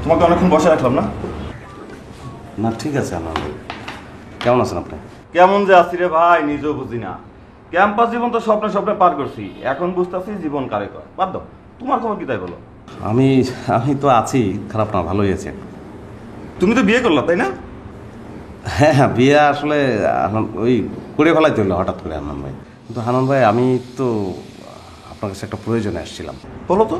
তোমাকে অনেকক্ষণ বসে রাখলাম না? না ঠিক আছে। আমার কেমন আছেন আপনি? কেমন যে আছি রে ভাই নিজেও বুঝি না। ক্যাম্পাস জীবন তো স্বপ্নে স্বপ্নে পার করছি, এখন বুঝতেছি জীবন কারে কয়। বাদ দাও, তোমার খবর কি তাই বলো? আমি আমি তো আছি, খারাপ না, ভালোই আছে। তুমি তো বিয়ে করলা তাই না? হ্যাঁ হ্যাঁ, বিয়ে আসলে ওই করে ফেলাইতে হলো হঠাৎ করে হান্নান ভাই। কিন্তু হান্নান ভাই আমি তো আপনার কাছে একটা প্রয়োজনে আসছিলাম। বলো তো।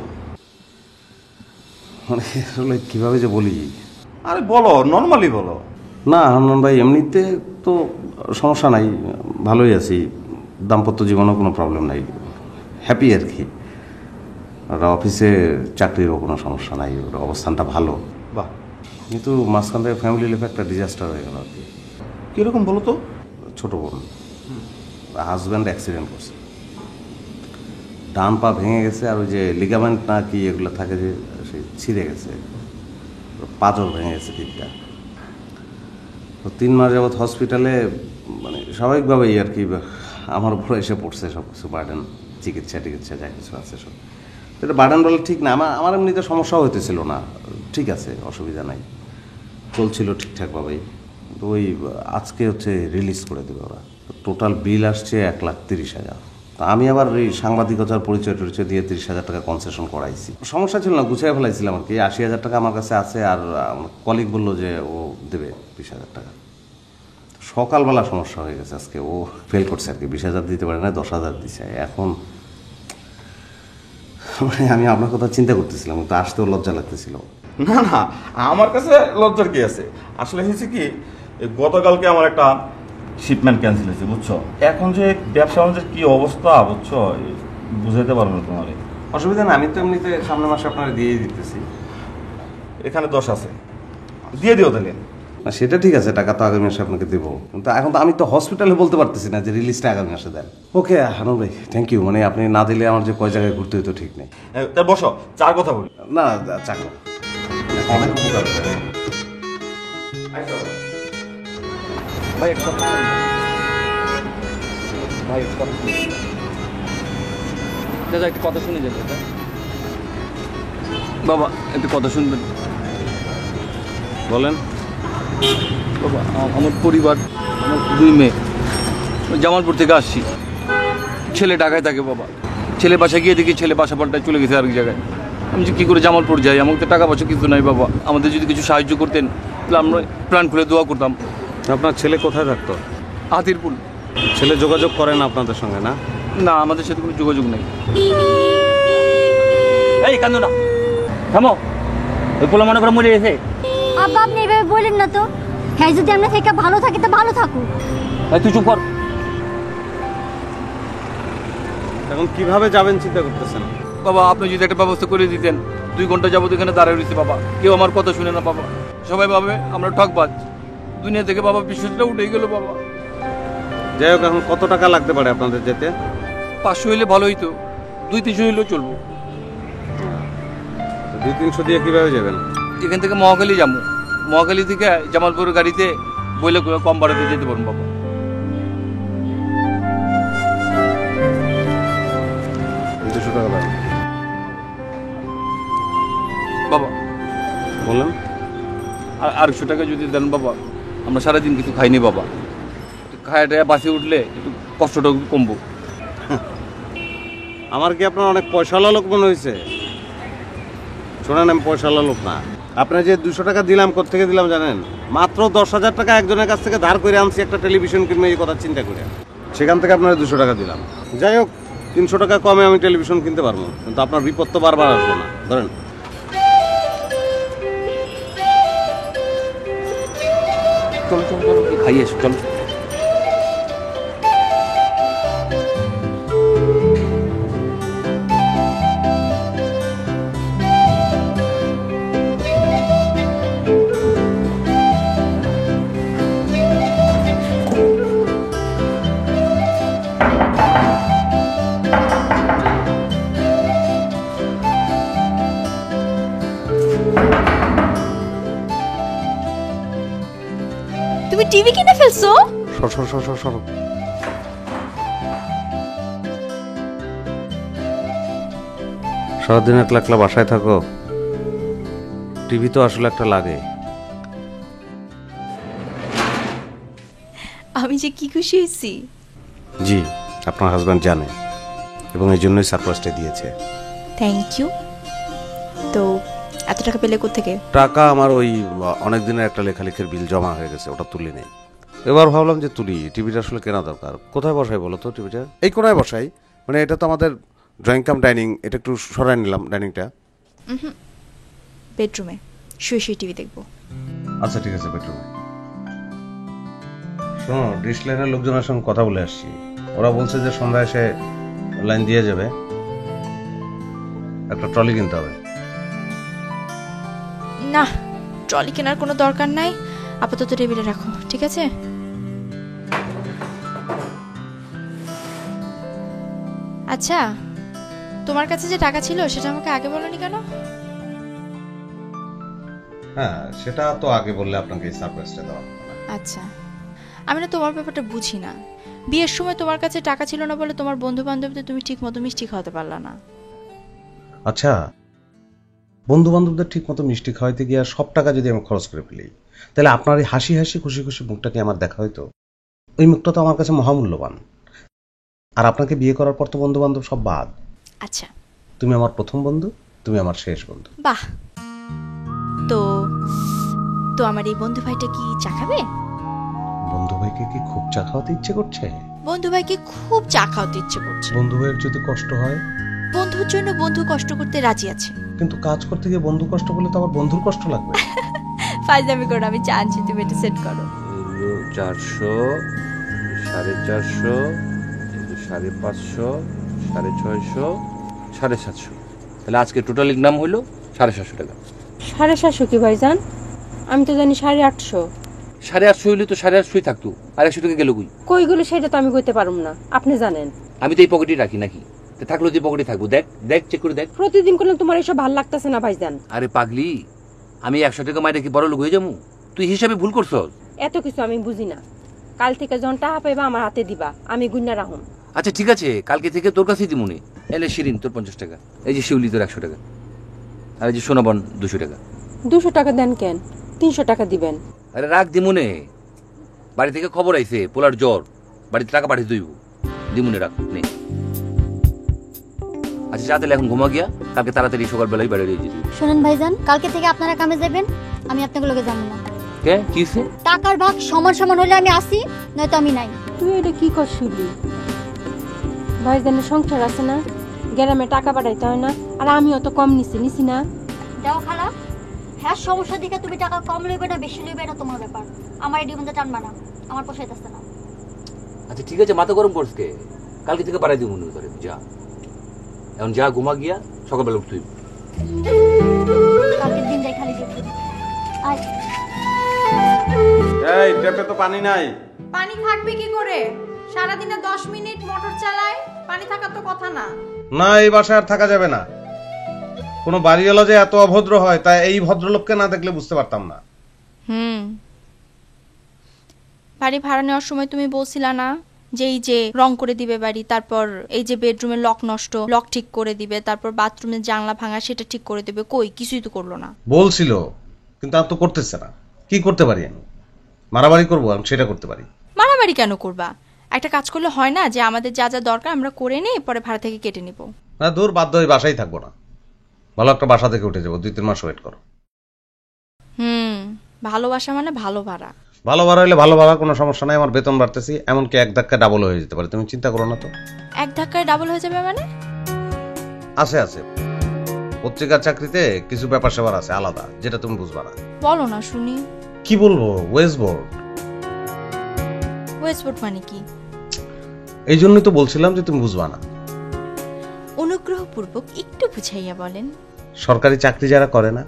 মানে আসলে কীভাবে যে বলি। আরে বলো, নর্মালি বলো। না হান্নান ভাই, এমনিতে তো সমস্যা নাই, ভালোই আছি, দাম্পত্য জীবনেও কোনো প্রবলেম নাই, হ্যাপি আর কি। আর অফিসে চাকরিরও কোনো সমস্যা নাই, ওর অবস্থানটা ভালো। বাহ। কিন্তু মাঝখান থেকে ফ্যামিলি লাইফে একটা ডিজাস্টার হয়ে গেল আর কি। কীরকম বলো তো? ছোটো বোন হাজব্যান্ড অ্যাক্সিডেন্ট করছে, ডান পা ভেঙে গেছে, আর ওই যে লিগামেন্ট না কি এগুলো থাকে যে সে ছিঁড়ে গেছে, পাঁচও ভেঙে গেছে তিনটা। তো 3 মাস যাবৎ হসপিটালে, মানে স্বাভাবিকভাবেই আর কি আমার উপরে এসে পড়ছে সব কিছু বার্ডেন, চিকিৎসা টিকিৎসা যা কিছু আছে সব। এটা বার্ডেন বলে ঠিক না, আমার এমনিতে সমস্যাও হইতেছিল না, ঠিক আছে, অসুবিধা নাই, চলছিল ঠিকঠাকভাবেই। তো ওই আজকে হচ্ছে রিলিজ করে দেবে ওরা। টোটাল বিল আসছে 1,30,000। তা আমি আবার এই সাংবাদিকতার পরিচয় টরিচয় দিয়ে 30,000 টাকা কনসেশন করাইছি। সমস্যা ছিল না, গুছিয়ে ফেলাইছিলাম আর কি। 80,000 টাকা আমার কাছে আছে, আর কলিগ বললো যে ও দেবে 20,000 টাকা। সকালবেলা সমস্যা হয়ে গেছে, আজকে ও ফেল করছে আর কি, 20,000 দিতে পারে না, 10,000 দিছে। এখন আমি আপনার কথা চিন্তা করতেছিলাম, কিন্তু আসতেও লজ্জা লাগতেছিল। না না, আমার কাছে লজ্জার কি আছে? আসলে হয়েছে কি, গতকালকে আমার একটা শিপমেন্ট ক্যান্সেল হয়েছে বুঝছো। এখন যে ব্যবসা বাণিজ্যের কি অবস্থা বুঝছো, বুঝাইতে পারবো না তোমার। অসুবিধা না, আমি তো এমনিতে সামনের মাসে আপনারা দিয়েই দিতেছি। এখানে 10 আছে, দিয়ে দিও তাহলে। না সেটা ঠিক আছে, টাকা তো আগামী মাসে আপনাকে দেবো, কিন্তু এখন তো আমি তো হসপিটালে বলতে পারতেছি না যে রিলিজটা আগামী মাসে দেন। ওকে হানুন ভাই, থ্যাংক ইউ। মানে আপনি না দিলে আমার যে কয় জায়গায় ঘুরতে হইতো ঠিক নেই। তা বসো, চার কথা বলি। না চাকর অনেক উপকার হবে। ভাই একটা কথা, ভাই একটা কথা, দাদা একটা কথা শুনে যেতে বাবা, একটা কথা শুনবেন? বলেন বাবা, আমার পরিবার, আমার 2 মেয়ে, জামালপুর থেকে আসছি। ছেলে ঢাকায় থাকে বাবা, ছেলে বাসায় গিয়ে দেখি ছেলে বাসা পাল্টায় চলে গেছে আরেক জায়গায়। আমি যে কী করে জামালপুর যাই, আমাকে তো টাকা পয়সা কিছু নাই বাবা, আমাদের যদি কিছু সাহায্য করতেন তাহলে আমরা প্ল্যান খুলে দোয়া করতাম। আপনার ছেলে কোথায় থাকতো? হাতিরপুল। ছেলে যোগাযোগ করে না আপনাদের সঙ্গে? না না, আমাদের সাথে কোনো যোগাযোগ নেই। এই কান্দো না, থামো, ওই পোলা মনে করে মরে গেছে। আব্বা আপনি এভাবে বলেন না তো, হ্যাঁ যদি আমরা থেকে ভালো থাকি তো ভালো থাকুক। তুই চুপ কর। এখন কিভাবে যাবেন চিন্তা করতেছেন? বাবা আপনি যদি একটা ব্যবস্থা করে দিতেন, 2 ঘন্টা যাবো এখানে দাঁড়িয়ে রয়েছে বাবা, কেউ আমার কথা শুনে না বাবা, সবাই ভাবে আমরা ঠকবাজ, দুনিয়া থেকে বাবা বিশ্বাসটা উঠে গেল বাবা। যাই হোক, এখন কত টাকা লাগতে পারে আপনাদের যেতে? 500 হইলে ভালো হইতো, 200-300 হইলেও চলবো। 200-300 দিয়ে কিভাবে যাবেন? এখান থেকে মহাখালী যাবো, মহাখালী থেকে জামালপুরের গাড়িতে বইলে কম ভাড়াতে যেতে পারবো বাবা। বাবা বললেন আর 100 টাকা যদি দেন বাবা, আমরা সারাদিন কিছু খাইনি বাবা, খায়াটা বাসে উঠলে একটু কষ্টটা কমবো। আমার কি আপনার অনেক পয়সাওয়ালা লোক মনে হয়েছে? শোনেন, আমি পয়সাওয়ালা লোক না। আপনার যে 200 টাকা দিলাম, কোত্থেকে দিলাম জানেন? মাত্র 10,000 টাকা একজনের কাছ থেকে ধার করে আনছি একটা টেলিভিশন কিনবে, এই কথা চিন্তা করে। সেখান থেকে আপনার 200 টাকা দিলাম। যাই হোক, 300 টাকা কমে আমি টেলিভিশন কিনতে পারবো, কিন্তু আপনার বিপদ তো বারবার আসবো না। ধরেন চলো চলো চলো, খাইয়ে এসো চলো। তুমি টিভি কিনে ফেলছো? সর। সারাদিন একলা একলা বাসায় থাকো, টিভি তো আসলে একটা লাগে। আমি যে কি খুশি হয়েছি। জি, আপনার হাজব্যান্ড জানে এবং এই জন্যই সারপ্রাইজটা দিয়েছে। Thank you. তো এত টাকা পেলে কোত্থেকে? টাকা আমার ওই অনেক দিনের একটা লেখালেখির বিল জমা হয়ে গেছে, ওটা তুলি নেই। এবার ভাবলাম যে তুলি, টিভিটা আসলে কেনা দরকার। কোথায় বসাই বলো তো টিভিটা? এই কোনায় বসাই, মানে এটা তো আমাদের ড্রয়িং কাম ডাইনিং, এটা একটু সরাই নিলাম ডাইনিংটা। বেডরুমে শুয়ে শুয়ে টিভি দেখবো। আচ্ছা ঠিক আছে, বেডরুমে। শোনো, ডিশ লাইনের লোকজনের সঙ্গে কথা বলে আসছি, ওরা বলছে যে সন্ধ্যায় এসে লাইন দিয়ে যাবে, একটা ট্রলি কিনতে হবে। না, ট্রলি কেনার কোনো দরকার নাই, আপাতত টেবিলে রাখো, ঠিক আছে? আচ্ছা, তোমার কাছে যে টাকা ছিল সেটা আমাকে আগে বলনি কেন? হ্যাঁ, সেটা তো আগে বললে আপনাকে এই সারপ্রাইজটা দেওয়া হতো না। আচ্ছা, আমি না তোমার ব্যাপারটা বুঝি না। বিয়ের সময় তোমার কাছে টাকা ছিল না বলে তোমার বন্ধু বান্ধবদের তুমি ঠিক মতো মিষ্টি খাওয়াতে পারলা না। আচ্ছা, বন্ধু বান্ধবদের ঠিক মতো মিষ্টি খাওয়াইতে গিয়ে সব টাকা যদি আমি খরচ করে ফেলি, তাহলে আপনার এই হাসি হাসি খুশি খুশি মুখটাকে আমার দেখা হইতো? ওই মুখটা তো আমার কাছে মহামূল্যবান। আর আপনাকে বিয়ে করার পর তো বন্ধু বান্ধব সব বাদ। আচ্ছা, তুমি আমার প্রথম বন্ধু, তুমি আমার শেষ বন্ধু। বাহ। তো তো আমার এই বন্ধু ভাইটা কি চা খাবে? বন্ধু ভাইকে কি খুব চা খাওয়াতে ইচ্ছে করছে? বন্ধু ভাইকে খুব চা খাওয়াতে ইচ্ছে করছে। বন্ধু ভাইয়ের যদি কষ্ট হয়? বন্ধুর জন্য বন্ধু কষ্ট করতে রাজি আছে। কিন্তু কাজ করতে গিয়ে বন্ধু কষ্ট করলে তো আবার বন্ধুর কষ্ট লাগবে। ফাইজলামি করো, আমি চা আনছি, তুমি এটা সেট করো। 400, 450, 550, 650, 750। তাহলে আজকে টোটাল ইনকাম হইলো 750 টাকা। 750 কি ভাইজান? আমি তো জানি 850। 850 হইলে তো 850 থাকতো, আর 100 টাকা গেল কই? কইগুলো সেটা তো আমি কইতে পারুম না, আপনি জানেন। আমি তো এই পকেটে রাখি নাকি? তো থাকলো যে পকেটে থাকবো। দেখ দেখ, চেক করে দেখ। প্রতিদিন করলে তোমার এসব ভাল লাগতেছে না ভাইজান। আরে পাগলি, আমি 100 টাকা মাইরে কি বড় লোক হয়ে যাবো? তুই হিসাবে ভুল করছস। এত কিছু আমি বুঝি না। কাল থেকে যখন টাকা পাইবা আমার হাতে দিবা, আমি গুন্না রাখুন। আচ্ছা ঠিক আছে, কালকে থেকে তোর কাছেই দিমুনে। এলে শিরিন তোর 50 টাকা, এই যে শিউলি তোর 100 টাকা, আর এই যে সোনাবন 200 টাকা। 200 টাকা দেন কেন? 300 টাকা দিবেন। আরে রাখ দিমুনে, বাড়ি থেকে খবর আইছে পোলার জ্বর, বাড়িতে টাকা পাঠিয়ে দইব, দিমুনে রাখ নে। আচ্ছা যা তাহলে এখন ঘুমা গিয়া, কালকে তাড়াতাড়ি সকালবেলায় বাড়ি দিয়ে যাবি। শোনেন ভাইজান, কালকে থেকে আপনারা কামে যাবেন, আমি আপনাকে লোকে যাবো না। কে কি হইছে? টাকার ভাগ সমান সমান হলে আমি আসি, নয়তো আমি নাই। তুই এটা কি করছিলি? ভাইজানের সংসার আছে না, গ্রামে টাকা পাঠাইতে হয় না, আর আমিও তো কম নিছি না। যাও খালা, হ্যাঁ সমস্যা দেখে তুমি টাকা কম লইবে না বেশি লইবে এটা তোমার ব্যাপার, আমার এডি বন্ধে টানবা না, আমার পোষাইতেছে না। আচ্ছা ঠিক আছে, মাথা গরম করছ কে? কালকে থেকে বাড়াই দিব মনে করে, যা এখন যা ঘুমা গিয়া, সকালবেলা উঠতে হইব। কালকের দিন যাই খালি দেখি। আয় এই ট্যাপে তো পানি নাই। পানি থাকবে কি করে? সারাদিনে 10 মিনিট মোটর চালায়, পানি থাকার তো কথা না। না, এই বাসায় আর থাকা যাবে না। কোনো বাড়িওয়ালা যে এত অভদ্র হয় তা এই ভদ্রলোককে না দেখলে বুঝতে পারতাম না। বাড়ি ভাড়া নেওয়ার সময় তুমি বলছিলা না যে এই যে রং করে দিবে বাড়ি, তারপর এই যে বেডরুমের লক নষ্ট, লক ঠিক করে দিবে, তারপর বাথরুমের জানলা ভাঙা সেটা ঠিক করে দিবে, কই কিছুই তো করলো না। বলছিল, কিন্তু আর তো করতেছে না। কি করতে পারি আমি? মারামারি করবো? আমি সেটা করতে পারি। মারামারি কেন করবা? একটা কাজ করলে হয় না যে আমাদের যা যা দরকার আমরা করে নিই, পরে ভাড়া থেকে কেটে নিব। না দূর, বাধ্য হয়ে বাসায় থাকবো না, ভালো একটা বাসা থেকে উঠে যাবো। 2-3 মাস ওয়েট করো। ভালোবাসা মানে ভালো ভাড়া। ভালো ভাড়া হলে ভালো ভাড়া, কোনো সমস্যা নাই। আমার বেতন বাড়তেছি, এমনকি এক ধাক্কা ডাবল হয়ে যেতে পারে, তুমি চিন্তা করো না তো। এক ধাক্কায় ডাবল হয়ে যাবে মানে? আছে পত্রিকার চাকরিতে কিছু ব্যাপার স্যাপার আছে আলাদা, যেটা তুমি বুঝবা না। বলো না শুনি। কি বলবো? ওয়েস্টবোর্ড। ওয়েস্টবোর্ড মানে কি? এই জন্যই তো বলছিলাম যে তুমি বুঝবা না। অনুগ্রহপূর্বক একটু বুঝাইয়া বলেন। সরকারি চাকরি যারা করে না,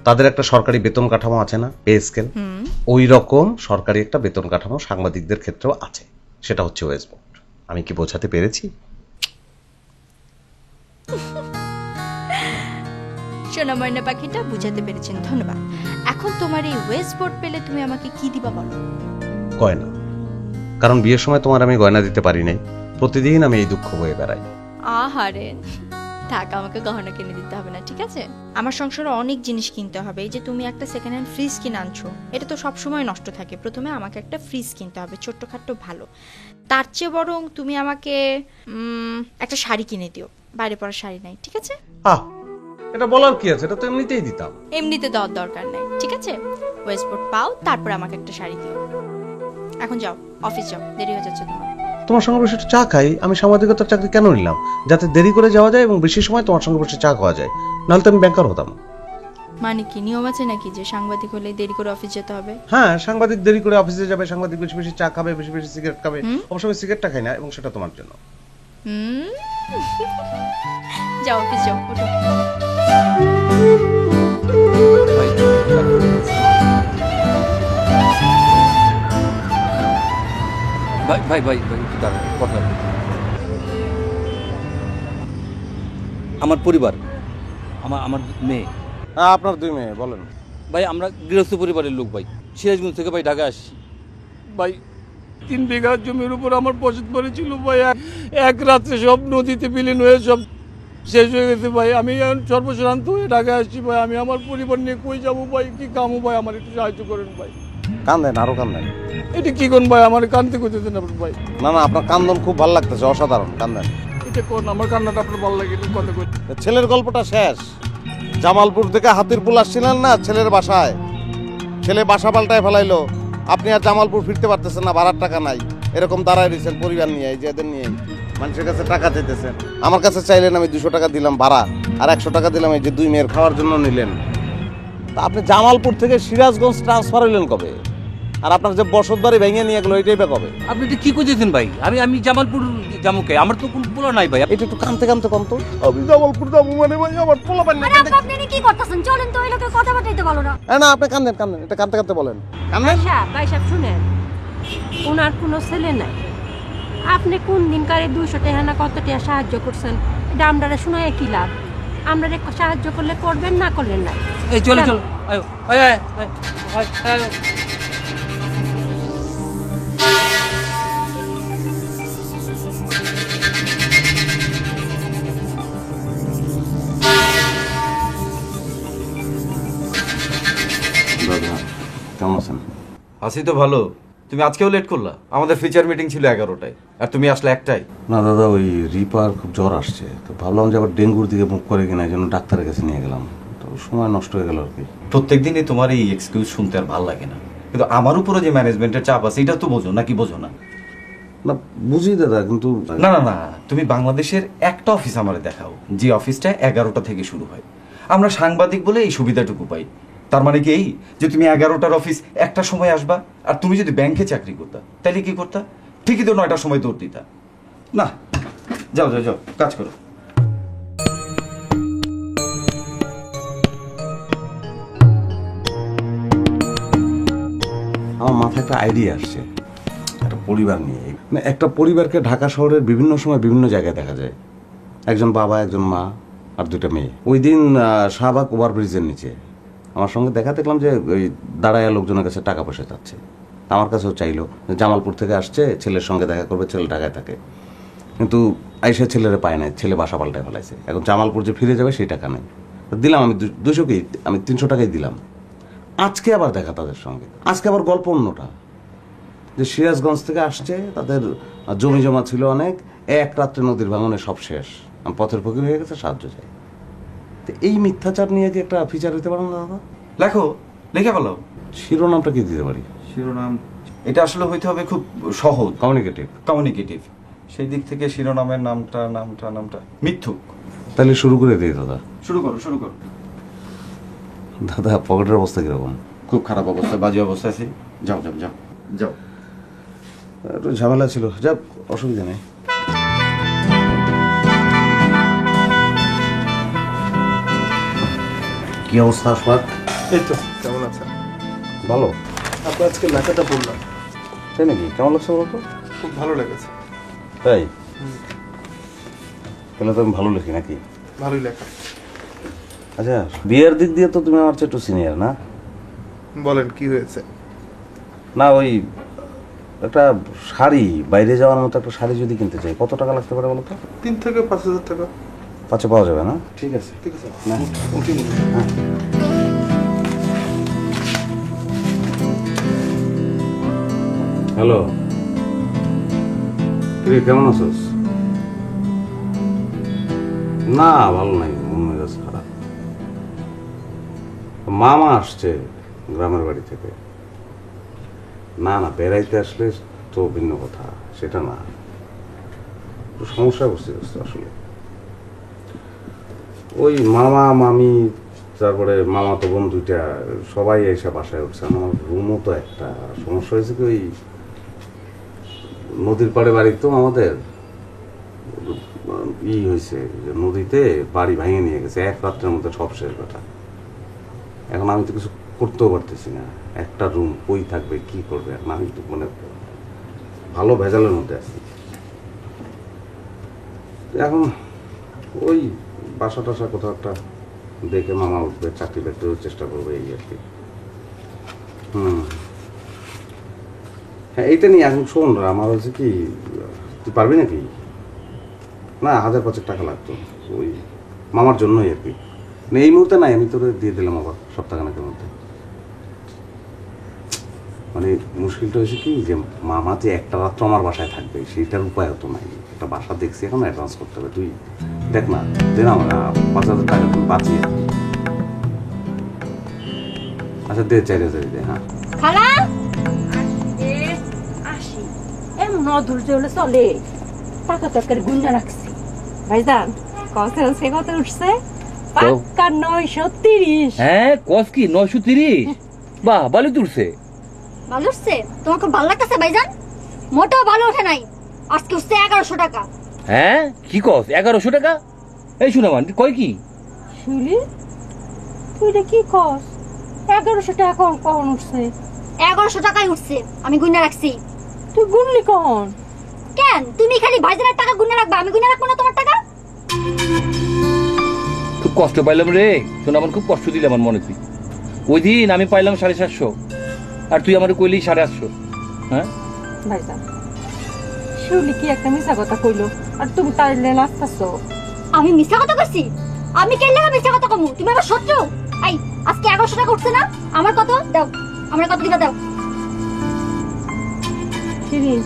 তাদের একটা সরকারি বেতন কাঠামো আছে না, পে স্কেল। ওই রকম সরকারি একটা বেতন কাঠামো সাংবাদিকদের ক্ষেত্রেও আছে, সেটা হচ্ছে ওয়েস্টবোর্ড। আমি কি বোঝাতে পেরেছি? সোনা ময়না পাখিটা বুঝাতে পেরেছেন, ধন্যবাদ। এখন তোমার এই ওয়েস্টবোর্ড পেলে তুমি আমাকে কি দিবা বলো? গয়না। কারণ বিয়ের সময় তোমার আমি গয়না দিতে পারি নাই, প্রতিদিন আমি এই দুঃখ বয়ে বেড়াই। আহারে, থাক, আমাকে গহনা কিনে দিতে হবে না, ঠিক আছে? আমার সংসারে অনেক জিনিস কিনতে হবে। এই যে তুমি একটা সেকেন্ড হ্যান্ড ফ্রিজ কিনে আনছো, এটা তো সবসময় নষ্ট থাকে। প্রথমে আমাকে একটা ফ্রিজ কিনতে হবে, ছোট্টখাট্টো ভালো। তার চেয়ে বরং তুমি আমাকে একটা শাড়ি কিনে দিও, বাইরে পরা শাড়ি নাই, ঠিক আছে? এটা বলার কি আছে, এটা তো এমনিতেই দিতাম। এমনিতে দেওয়ার দরকার নাই, ঠিক আছে? ওয়েস্টকোট পাও, তারপর আমাকে একটা শাড়ি দিও। এখন যাও, অফিস যাও, দেরি হয়ে যাচ্ছে তোমার। তোমার সঙ্গে বসে একটু চা খাই। আমি সাংবাদিকতার চাকরি কেন নিলাম? যাতে দেরি করে যাওয়া যায় এবং বেশি সময় তোমার সঙ্গে বসে চা খাওয়া যায়, নাহলে তো আমি ব্যাংকার হতাম। মানে কি নিয়ম আছে নাকি যে সাংবাদিক হলে দেরি করে অফিস যেতে হবে? হ্যাঁ, সাংবাদিক দেরি করে অফিসে যাবে, সাংবাদিক বেশি বেশি চা খাবে, বেশি বেশি সিগারেট খাবে। অবশ্য আমি সিগারেটটা খাই না, এবং সেটা তোমার জন্য। যাও, অফিস যাও, ওঠো। ভাই ভাই ভাই ভাই দাঁড়ান, কথা। আমার পরিবার, আমার মেয়ে। হ্যাঁ, আপনার 2 মেয়ে, বলেন। ভাই আমরা গৃহস্থ পরিবারের লোক ভাই, সিরাজগঞ্জ থেকে ভাই ঢাকা আসছি ভাই। 3 বিঘা জমির উপর আমার বসত বাড়ি ছিল ভাই। এক রাত্রে সব নদীতে বিলীন হয়ে সব শেষ হয়ে গেছে ভাই। আমি এখন সর্বশান্ত হয়ে ঢাকা আসছি ভাই। আমি আমার পরিবার নিয়ে কই যাবো ভাই, কি কামো ভাই, আমার একটু সাহায্য করেন ভাই। কান্দেন, আরো কান্দেন। এটা কি কোন ভাই, আমার কান্দতে কইতেছেন আপনার ভাই? না না, আপনার কান্দন খুব ভালো লাগতেছে, অসাধারণ, কান্দেন। এটা কোন আমার কান্নাটা আপনার ভালো লাগে, কথা কই। ছেলের গল্পটা শেষ। জামালপুর থেকে হাতিরপুল আসছিলেন না ছেলের বাসায়, ছেলে বাসা পাল্টায় ফেলাইলো। আপনি আর জামালপুর ফিরতে পারতেছেন না, ভাড়ার টাকা নাই, এরকম দাঁড়ায় রয়েছেন পরিবার নিয়ে, এই যে এদের নিয়ে মানুষের কাছে টাকা চাইতেছেন। আমার কাছে চাইলেন, আমি 200 টাকা দিলাম ভাড়া, আর 100 টাকা দিলাম এই যে 2 মেয়ের খাওয়ার জন্য নিলেন। তা আপনি জামালপুর থেকে সিরাজগঞ্জ ট্রান্সফার হইলেন কবে? আর আপনার যে বসত বাড়ি ভেঙে নিয়ে গেলো, এটাই বা কবে? আপনি এটা কি কইতেছেন ভাই? আমি জামালপুর জামুকে, আমার তো কোনো পোলা নাই ভাই। এটা একটু কানতে কানতে কম তো। আমি জামালপুর যাবো মানে ভাই, আমার পোলা পান না। আরে আপনি কি করতেছেন? চলেন তো, ওই লোকে কথা বলতে বলো না। না, আপনি কান্দেন, এটা কানতে কানতে বলেন। কান্দেন। ভাই সাহেব শুনেন, ওনার কোনো ছেলে নাই। আপনি কোন দিনকারে 200 টাকা না কত টাকা সাহায্য করছেন, এটা আমরা শোনায় কি লাভ? আমরা সাহায্য করলে করবেন, না করলেন না। এই চলো চলো, আয় আয় আয় আয় আয়। কেমন আছেন? আছি তো ভালো। তুমি আজকেও লেট করলা? আমাদের ফিচার মিটিং ছিল 11টায়, আর তুমি আসলে 1টায়। না দাদা, ওই রিপার খুব জ্বর আসছে, তো ভাবলাম যে আবার ডেঙ্গুর দিকে মুখ করে কিনা, এই জন্য ডাক্তারের কাছে নিয়ে গেলাম, তো সময় নষ্ট হয়ে গেল আর কি। প্রত্যেকদিনই তোমার এই এক্সকিউজ শুনতে আর ভালো লাগে না, কিন্তু আমার উপরে যে ম্যানেজমেন্টের চাপ আছে এটা তো বোঝো নাকি বোঝো না? না বুঝি দাদা, কিন্তু না না না, তুমি বাংলাদেশের একটা অফিস আমারে দেখাও যে অফিসটা 11টা থেকে শুরু হয়। আমরা সাংবাদিক বলে এই সুবিধাটুকু পাই। তার মানে কি এই যে তুমি 11টার অফিস 1টার সময় আসবা? আর তুমি যদি ব্যাংকে চাকরি করতা তাহলে কি করতা? ঠিকই তো 9টার সময় দৌড় দিতা। না, যাও যাও যাও, কাজ করো। আমার মাথায় একটা আইডিয়া আসছে, একটা পরিবার নিয়ে। মানে একটা পরিবারকে ঢাকা শহরের বিভিন্ন সময় বিভিন্ন জায়গায় দেখা যায়। একজন বাবা, একজন মা, আর 2টা মেয়ে। ওই দিন শাহবাগ ওভারব্রিজের নিচে আমার সঙ্গে দেখা, দেখলাম যে ওই দাঁড়ায় লোকজনের কাছে টাকা পয়সা চাচ্ছে। আমার কাছেও চাইলো, জামালপুর থেকে আসছে, ছেলের সঙ্গে দেখা করবে, ছেলে ঢাকায় থাকে, কিন্তু আইসা ছেলেরে পায় নাই, ছেলে বাসা পাল্টায় ফেলাইছে। এখন জামালপুর যে ফিরে যাবে সেই টাকা নেই। দিলাম আমি 200কেই, আমি 300 টাকাই দিলাম। আজকে আবার দেখা তাদের সঙ্গে, আজকে আবার গল্প অন্যটা, যে সিরাজগঞ্জ থেকে আসছে, তাদের জমি জমা ছিল অনেক, এক রাত্রে নদীর ভাঙনে সব শেষ, পথের ফকির হয়ে গেছে, সাহায্য চাই। তো এই মিথ্যাচার নিয়ে কি একটা ফিচার হতে পারে না দাদা? লেখো, লিখে ফেলো। শিরোনামটা কি দিতে পারি? শিরোনাম এটা আসলে হইতে হবে খুব সহজ, কমিউনিকেটিভ। সেই দিক থেকে শিরোনামের নামটা মিথ্যুক। তাহলে শুরু করে দিই দাদা। শুরু করো। দাদা, পকেটের অবস্থা কিরকম? খুব খারাপ অবস্থা, বাজে অবস্থা আছি। যাও যাও যাও যাও। একটু ঝামেলা ছিল, যাক, অসুবিধা নেই। কি অবস্থা আশফাক? এই তো, কেমন আছেন? ভালো। আপনার আজকে লেখাটা পড়লাম। তাই নাকি? কেমন লাগছে বলতো? খুব ভালো লেগেছে। তাই? তাহলে তো আমি ভালো লিখি নাকি? ভালোই লেখা। আচ্ছা, বিয়ের দিক দিয়ে তো তুমি আমার চেয়ে একটু সিনিয়র না? বলেন কি হয়েছে? না, ওই একটা শাড়ি, বাইরে যাওয়ার মতো একটা শাড়ি যদি কিনতে চাই, কত টাকা লাগতে পারে বলো তো? 3 থেকে 5 হাজার টাকা। পাচ্ছে পাওয়া যাবে না? ঠিক আছে না ওকে হ্যাঁ। হ্যালো, তুই কেমন আছিস? না ভালো নাই, মন মেজাজ খারাপ। মামা আসছে গ্রামের বাড়ি থেকে। না না, বেড়াইতে আসলে তো ভিন্ন কথা, সেটা না। একটু সমস্যা করছে আসলে। ওই মামা মামি তারপরে মামা তো বোন দুইটা সবাই এসে বাসায় উঠছে। আমার রুমও তো একটা সমস্যা হয়েছে কি, ওই নদীর পাড়ে বাড়ি তো আমাদের হয়েছে যে নদীতে বাড়ি ভেঙে নিয়ে গেছে, এক রাত্রের মধ্যে সব শেষ কথা। এখন আমি তো কিছু করতেও পারতেছি না, একটা রুম কই থাকবে কি করবে, এখন আমি তো মানে ভালো ভেজালের মধ্যে আছি। এখন ওই বাসা টাসা কোথাও একটা দেখে মামা উঠবে, চাকরি বাকরির চেষ্টা করবে, এই আর কি। হ্যাঁ এইটা নিয়ে এখন শোন, আমার হচ্ছে কি, তুই পারবি নাকি? না 1000-5 টাকা লাগতো ওই মামার জন্যই আর কি। এই মুহূর্তে নাই, আমি তোরে দিয়ে দিলাম আবার সপ্তাহখানেকের মধ্যে। মানে মুশকিলটা হয়েছে কি যে মামা যে একটা রাত্র আমার বাসায় থাকবে সেইটার উপায় হতো নাই। একটা বাসা দেখছি, এখন অ্যাডভান্স করতে হবে। তুই দেখ না, দে না, 5000 টাকা তুমি বাঁচিয়ে। আচ্ছা দে, 4000 দে। হ্যাঁ খালা আসি এমন অধৈর্য হলে চলে। টাকা তরকারি গুঞ্জা রাখছি ভাইজান। কত উঠছে? পাক্কা 930। হ্যাঁ কস কি 930? বাহ ভালো তুলছে। ভালো উঠছে? তোমার খুব ভালো লাগতেছে ভাইজান? মোটেও ভালো ওঠে নাই, আজকে উঠছে 1100 টাকা। হ্যাঁ কি কস 1100 টাকা? এই শুনে মান কই কি শুলি তুই এটা কি কস? 1100 টাকা কখন উঠছে? 1100 টাকাই উঠছে, আমি গুণা রাখছি। তুই গুনলি কখন? কেন তুমি খালি ভাইজানের টাকা গুণা রাখবা, আমি গুণা রাখবো না তোমার টাকা? খুব কষ্ট পাইলাম রে শোনা, আমার খুব কষ্ট দিলে আমার মনে। তুই ওই দিন আমি পাইলাম 750 আর তুই আমার কইলি 850। হ্যাঁ ভাইজান শিউলি কি একটা মিছা কথা কইলো আর তুমি তাইলে নাচতাছো? আমি মিছা কথা কইছি? আমি কেন লাগা মিছা কথা কমু? তুমি আমার শত্রু? আই আজকে 1100 টাকা উঠছে না, আমার কত দাও, আমার কত দিবা দাও। শিরিন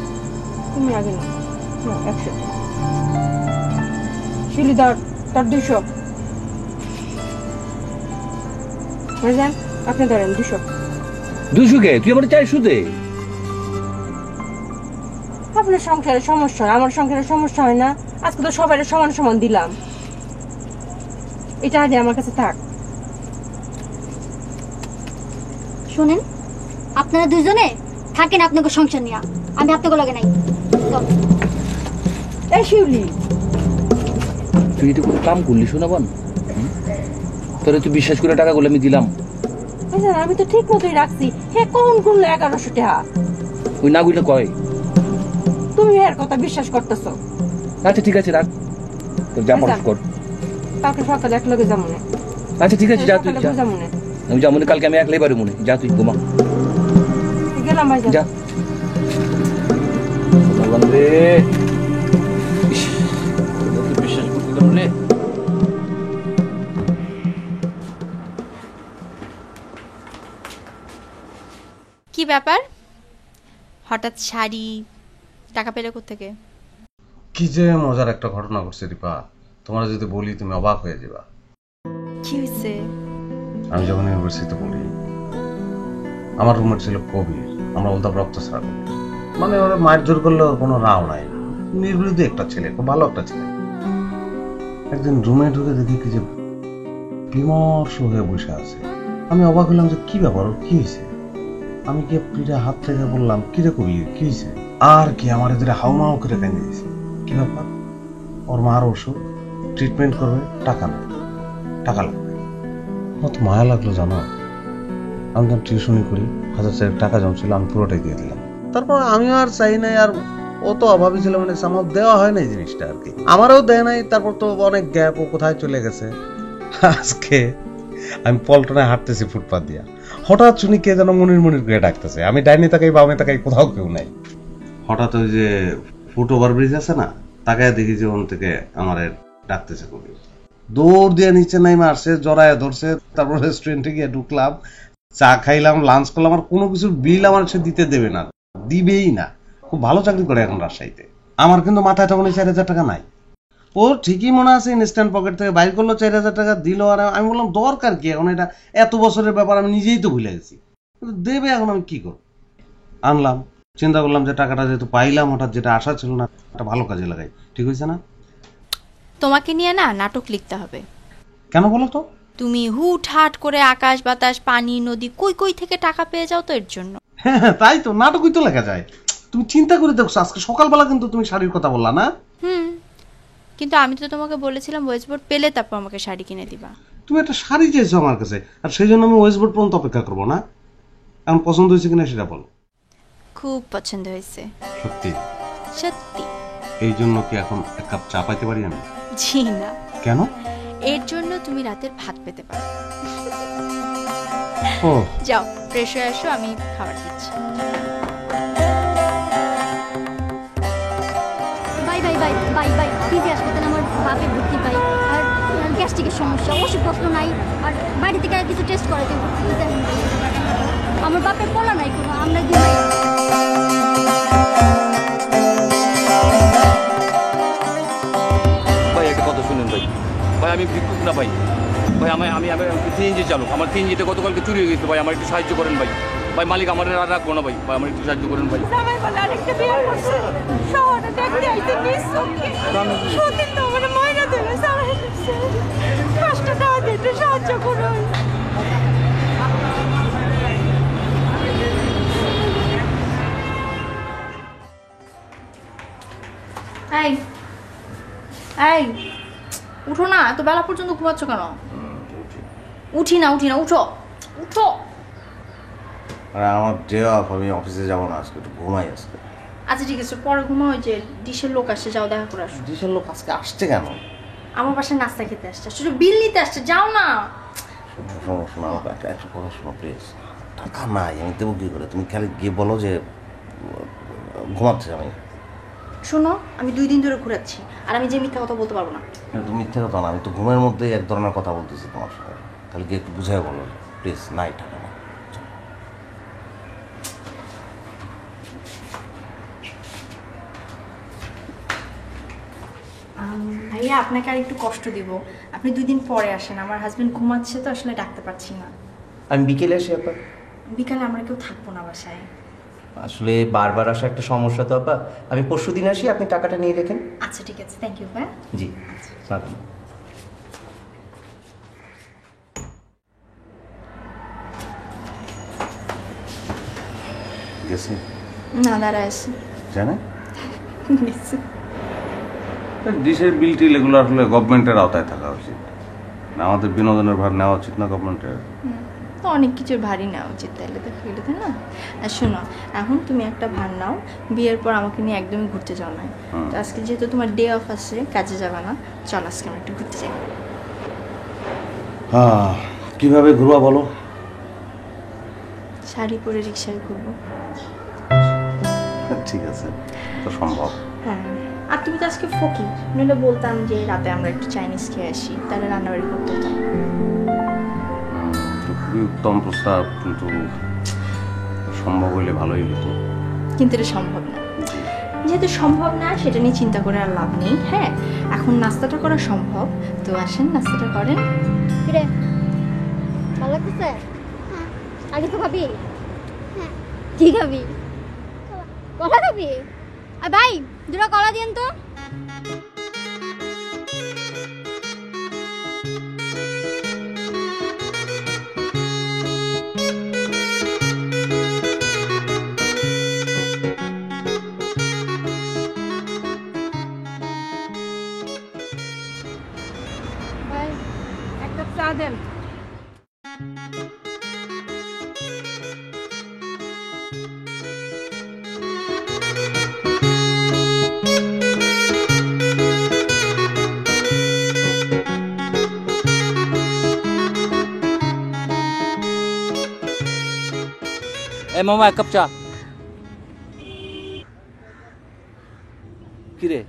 তুমি আগে না 100 শিউলি তার 200। ভাইজান আপনি ধরেন 200। 200 কে? তুই আমার 400 দে। আপনার সংসারের সমস্যা, আমার সংসারের সমস্যা হয় না? আজকে তো সবাই সমান সমান দিলাম, এটা আগে আমার কাছে থাক। শুনেন, আপনারা দুজনে থাকেন আপনাকে সংসার নিয়ে, আমি আপনাকে লগে নাই। এই শিউলি তুই এটা কোনো কাম করলি শোনাবান? তোরে তুই বিশ্বাস করে টাকাগুলো আমি দিলাম। আমি তো ঠিক মতোই রাখছি। হে কোন কোন 1100 টাকা ওই না গুলো কয় তুমি এর কথা বিশ্বাস করতেছো? আচ্ছা ঠিক আছে রাখ, তোর যা পারস কর। কালকে সকালে এক লগে যাবো না। আচ্ছা ঠিক আছে যা তুই যা। আমি যাবো না, কালকে আমি একলাই পারি মনে। যা তুই ঘুমা। গেলাম ভাই যা। রে বিশ্বাস করতে পারবো না। কি ব্যাপার, হঠাৎ শাড়ি, টাকা পেলে কোত্থেকে? কি যে মজার একটা ঘটনা ঘটছে রিপা, তোমার যদি বলি তুমি অবাক হয়ে যাবা। কি হয়েছে? আমি যখন ইউনিভার্সিটিতে পড়ি, আমার রুমমেট ছিল কবির। আমরা বলতাম রক্তস্রাব। মানে ওরা মায়ের জোর করলে ওর কোনো রাও নাই, নির্বিরোধী একটা ছেলে, খুব ভালো একটা ছেলে। একদিন রুমে ঢুকে দেখি কি যে বিমর্ষ হয়ে বসে আছে। আমি অবাক হলাম যে কি ব্যাপার, ওর কি হয়েছে। আমি কি পিঠে হাত থেকে বললাম, কিরে কবির কি হয়েছে? আর কি আমার এদের হাউমাউ করে কেন দিয়েছে। কি ব্যাপার? ওর মার ওষুধ, ট্রিটমেন্ট করবে, টাকা নেই, টাকা লাগবে। কত মায়া লাগলো জানো। আমি তখন টিউশনি করি, 1000 টাকা জমছিল, আমি পুরোটাই দিয়ে দিলাম। তারপর আমি আর চাই নাই, আর ও তো অভাবী ছিল, মানে আমার দেওয়া হয় নাই জিনিসটা আর কি, আমারও দেয় নাই। তারপর তো অনেক গ্যাপ, ও কোথায় চলে গেছে। আজকে আমি পল্টনে হাঁটতেছি ফুটপাত দিয়া, হঠাৎ শুনি কে যেন মনির মনির করে ডাকতেছে। আমি ডাইনি তাকাই বামে তাকাই, কোথাও কেউ নাই। হঠাৎ ওই যে ফুট ওভার ব্রিজ আছে না, তাকায় দেখি যে ওন থেকে আমার ডাকতেছে কবি। দৌড় দিয়ে নিচে নাইমে আসছে, জড়ায় ধরছে, তারপর রেস্টুরেন্টে গিয়ে ঢুকলাম, চা খাইলাম, লাঞ্চ করলাম, আর কোনো কিছুর বিল আমার সে দিতে দেবে না, দিবেই না। খুব ভালো চাকরি করে এখন রাজশাহীতে। আমার কিন্তু মাথায় তখন 4,000 টাকা নাই। ও ঠিকই মনে আছে ইনস্ট্যান্ট পকেট থেকে বাইর করলো, 4,000 টাকা দিল। আর আমি বললাম দরকার কি এখন, এটা এত বছরের ব্যাপার, আমি নিজেই তো ভুলে গেছি, দেবে এখন আমি কি করব। আনলাম, চিন্তা করলাম যে টাকাটা যেহেতু পাইলাম হঠাৎ, যেটা আশা ছিল না, একটা ভালো কাজে লাগাই। ঠিক হয়েছে না? তোমাকে নিয়ে না নাটক লিখতে হবে। কেন বলো তো? তুমি হুটহাট করে আকাশ বাতাস পানি নদী কই কই থেকে টাকা পেয়ে যাও তো এর জন্য। হ্যাঁ তাই তো, নাটকই তো লেখা যায়। তুমি চিন্তা করে দেখছো, আজকে সকালবেলা কিন্তু তুমি শাড়ির কথা বললা না? কিন্তু আমি তো তোমাকে বলেছিলাম ওয়েস্টবোর্ড পেলে তারপর আমাকে শাড়ি কিনে দিবা। তুমি একটা শাড়ি চেয়েছো আমার কাছে, আর সেই জন্য আমি ওয়েস্টবোর্ড পর্যন্ত অপেক্ষা করবো না? এখন পছন্দ হয়েছে কিনা সেটা বলো। খুব পছন্দ হয়েছে। সত্যি? সত্যি। এই জন্য কি এখন এক কাপ চা পাইতে পারি আমি? জি না। কেন? এর জন্য তুমি রাতের ভাত পেতে পারো। ও যাও ফ্রেশ হয়ে আসো, আমি খাবার দিচ্ছি। Bye bye bye bye bye PG হাসপাতালে আমার বাপে ভর্তি পাই, আর গ্যাস্ট্রিকের সমস্যা, ওষুধ প্রশ্ন নাই, আর বাড়ি থেকে আর কিছু টেস্ট করাতে আমার বাপের পোলা নাই কোনো, আমরা দুই ভাই। ভাই একটা কথা শুনেন ভাই, ভাই আমি ভিক্ষুক না ভাই, ভাই আমি আমি আমি সিএনজি চালক, আমার সিএনজিতে গতকালকে চুরি হয়ে গেছে ভাই, আমার একটু সাহায্য করেন ভাই। ভাই মালিক আমার আর রাখবো না ভাই, ভাই আমার একটু সাহায্য করেন ভাই। জামাই বলে আরেকটা বিয়ে করছে, শহরে দেখতে আইতে মিস ওকে সত্যি তো মানে ময়না ধরে সারাই দিচ্ছে, 5টা টাকা দিতে সাহায্য করুন। এই এই উঠো না, এত বেলা পর্যন্ত ঘুমাচ্ছ কেন? উঠি না উঠো উঠো। আরে আমার ডে অফ, আমি অফিসে যাবো না আজকে, একটু ঘুমাই আজকে। আচ্ছা ঠিক আছে, পরে ঘুমাও। ওই যে ডিশের লোক আসছে, যাও দেখা করে আসো। ডিশের লোক আজকে আসছে কেন? আমার বাসায় নাস্তা খেতে আসছে, শুধু বিল নিতে আসছে, যাও না। শোনো আমাকে একটা কথা শোনো প্লিজ। টাকা নাই, আমি দেবো কী করে? তুমি খালি গিয়ে বলো যে ঘুমাচ্ছে আমি। শোনো, আমি 2 দিন ধরে ঘুরাচ্ছি, আর আমি যে মিথ্যা কথা বলতে পারবো না। তুমি মিথ্যে কথা না, আমি তো ঘুমের মধ্যেই এক ধরনের কথা বলতেছি তোমার সঙ্গে, খালি গিয়ে একটু বুঝাই বলো প্লিজ। নাই টাকা না। ভাইয়া আপনাকে আর একটু কষ্ট দিব, আপনি 2 দিন পরে আসেন, আমার হাজবেন্ড ঘুমাচ্ছে তো আসলে ডাকতে পারছি না। আমি বিকেলে আসি আপা। বিকালে আমরা কেউ থাকবো না বাসায়। আসলে বারবার আসা একটা সমস্যা তো আপা, আমি পরশুদিন আসি, আপনি টাকাটা নিয়ে রেখেন। আচ্ছা ঠিক আছে, থ্যাংক ইউ ভাই। জি স্যার। গেছি না দাঁড়ায় আছে জানে ডিশের বিল টিল এগুলো আসলে গভর্নমেন্টের আওতায় থাকা উচিত না, আমাদের বিনোদনের ভার নেওয়া উচিত না গভর্নমেন্টের? তো অনেক কিছুর ভারী নেওয়া উচিত, তাইলে তো ফেলে তাই না? আর শোনো, এখন তুমি একটা ভার নাও, বিয়ের পর আমাকে নিয়ে একদমই ঘুরতে যাও না। তো আজকে যেহেতু তোমার ডে অফ আছে, কাজে যাবে না, চল আজকে আমরা একটু ঘুরতে যাই। হ্যাঁ, কিভাবে ঘুরবা বলো? শাড়ি পরে রিক্সায় ঘুরবো। ঠিক আছে, তো সম্ভব। হ্যাঁ, আর তুমি তো আজকে ফকির, নইলে বলতাম যে রাতে আমরা একটু চাইনিজ খেয়ে আসি, তাহলে রান্নাবাড়ি করতে হতাম। খুবই উত্তম প্রস্তাব, কিন্তু সম্ভব হইলে ভালোই হতো। কিন্তু এটা সম্ভব না, যেহেতু সম্ভব না সেটা নিয়ে চিন্তা করে আর লাভ নেই। হ্যাঁ, এখন নাস্তাটা করা সম্ভব, তো আসেন নাস্তাটা করেন। কিরে ভালো লাগতেছে? আগে তো খাবি? কি খাবি? কলা খাবি? আর ভাই 2টা কলা দিন তো। ভাই এক কাপ চা দেন। এ মামা এক কাপ চা। কিরে,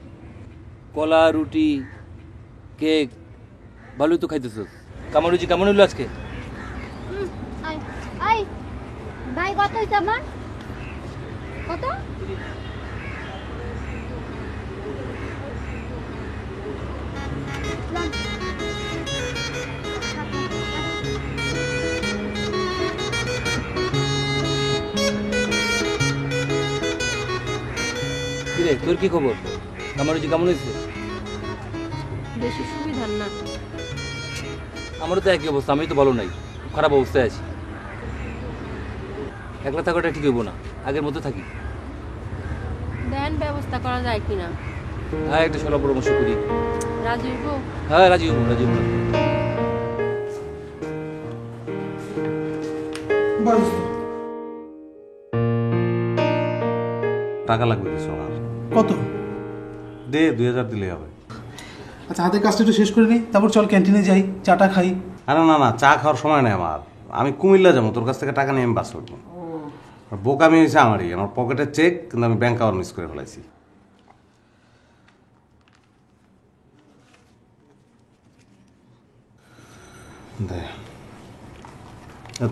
কলা রুটি কেক ভালোই তো খাইতেছ। কামারুজি কেমন হইলো আজকে? আই আই ভাই কত হইছে আমার? কত? কিরে তোর কি খবর? কামারুজি কেমন হয়েছে? বেশি সুবিধার না। আমারও তো একই অবস্থা, আমি তো ভালো নাই, খুব খারাপ অবস্থায় আছি। একলা থাকাটা ঠিক হইব না, আগের মতো থাকি। দেন ব্যবস্থা করা যায় কিনা। হ্যাঁ একটা সলা পরামর্শ করি। রাজি হইব? হ্যাঁ রাজি হইব, রাজি হইব। টাকা লাগবে কিছু আমার। কত? দে 2000 দিলেই হবে। আচ্ছা হাতের কাজটা একটু শেষ করে নিই, তারপর চল ক্যান্টিনে যাই, চাটা খাই। আরে না না, চা খাওয়ার সময় নেই আমার। আমি কুমিল্লা যাবো, তোর কাছ থেকে টাকা নিয়ে আমি বাস করবো। বোকামি হয়েছে আমারই, আমার পকেটে চেক কিন্তু আমি ব্যাংক আবার মিস করে ফেলাইছি।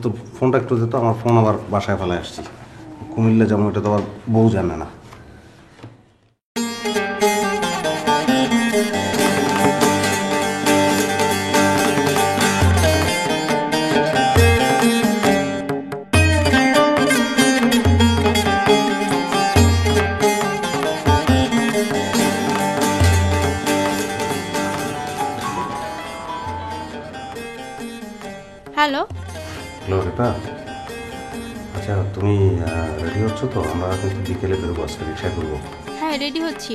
তোর ফোনটা একটু দিত, আমার ফোন আবার বাসায় ফেলে আসছি। কুমিল্লা যাবো, এটা তো আবার বউ জানে না। হ্যালো, হ্যালো রেপা, আচ্ছা তুমি রেডি হচ্ছ তো? আমরা কিন্তু বিকেলে বেরোবো, আজকে রিক্সায় করবো। হ্যাঁ রেডি হচ্ছি।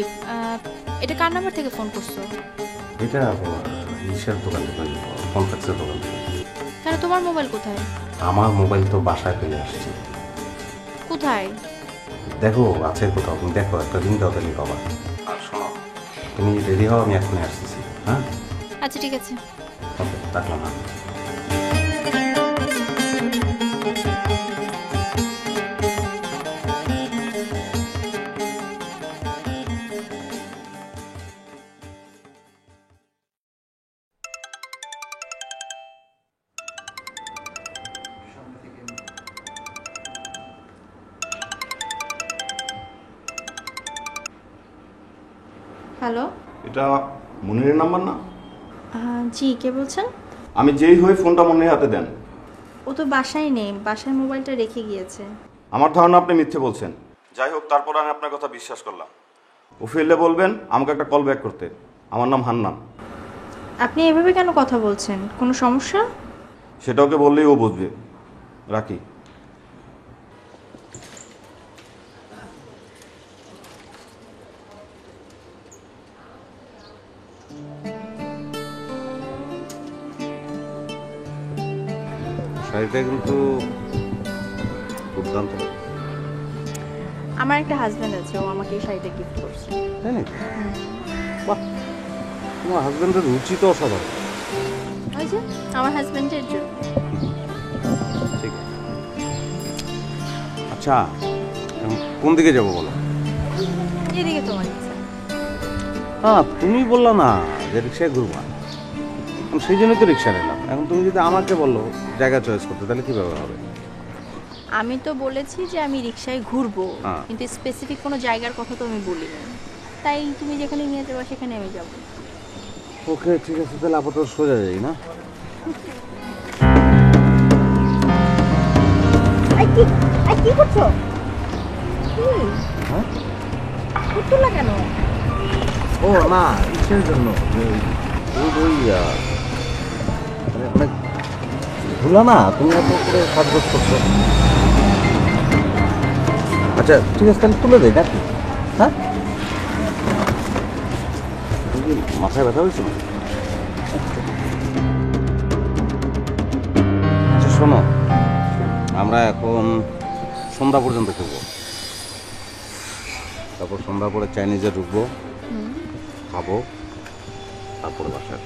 এটা কার নাম্বার থেকে ফোন করছো? এটা ইসের দোকান থেকে, কনফ্লেক্সের দোকান থেকে। কেন, তোমার মোবাইল কোথায়? আমার মোবাইল তো বাসায় ফেলে আসছি। কোথায়? দেখো আছে কোথাও, তুমি দেখো, একটা দিন দাও তাহলে বাবা। আর শোনো, তুমি রেডি হও, আমি এখনই আসতেছি। হ্যাঁ আচ্ছা ঠিক আছে। ওকে, রাখলাম। না হ্যালো, এটা মনিরের নাম্বার না? জি কে বলছেন? আমি যেই হই ফোনটা মনিরের হাতে দেন। ও তো বাসায় নেই, বাসায় মোবাইলটা রেখে গিয়েছে। আমার ধারণা আপনি মিথ্যে বলছেন। যাই হোক, তারপর আমি আপনার কথা বিশ্বাস করলাম। ও ফিরলে বলবেন আমাকে একটা কল ব্যাক করতে। আমার নাম হান্নান। আপনি এভাবে কেন কথা বলছেন? কোনো সমস্যা? সেটা ওকে বললেই ও বুঝবে। রাখি। শাড়িটা কিন্তু দুর্দান্ত। আমার একটা হাজব্যান্ড আছে, ও আমাকে এই শাড়িটা গিফট করছে। তাই নাকি? বাহ, তোমার হাজব্যান্ডের রুচি তো অসাধারণ। ওই যে আমার হাজব্যান্ডের জন্য। ঠিক আছে। আচ্ছা এখন কোন দিকে যাবো বলো? এদিকে তোমার ইচ্ছা। না তুমি বললা না যে রিক্সায় ঘুরবা, সেই জন্য তো রিক্সা নিলাম। এখন তুমি যদি আমাকে বলো জায়গা চয়েস করতে, তাহলে কিভাবে হবে? আমি তো বলেছি যে আমি রিক্সায় ঘুরবো, হ্যাঁ। কিন্তু স্পেসিফিক কোনো জায়গার কথা তো আমি বলিনি। তাই তুমি যেখানে নিয়ে যাবো সেখানে আমি যাবো। ওকে ঠিক আছে, তাহলে আপাতত সোজা যাই না? কি করছো? হ্যাঁ? করছো না কেন? ও না, ইসের জন্য অনেক ভুলা না, তুমি এত করে সাজগোজ করছো। আচ্ছা ঠিক আছে, তাহলে তুলে দেয় নাকি? হ্যাঁ, মাথায় ব্যথা হয়েছে না? আচ্ছা শোনো, আমরা এখন সন্ধ্যা পর্যন্ত খেলবো, তারপর সন্ধ্যা পরে চাইনিজে ঢুকবো, খাবো, তারপরে বাসায়।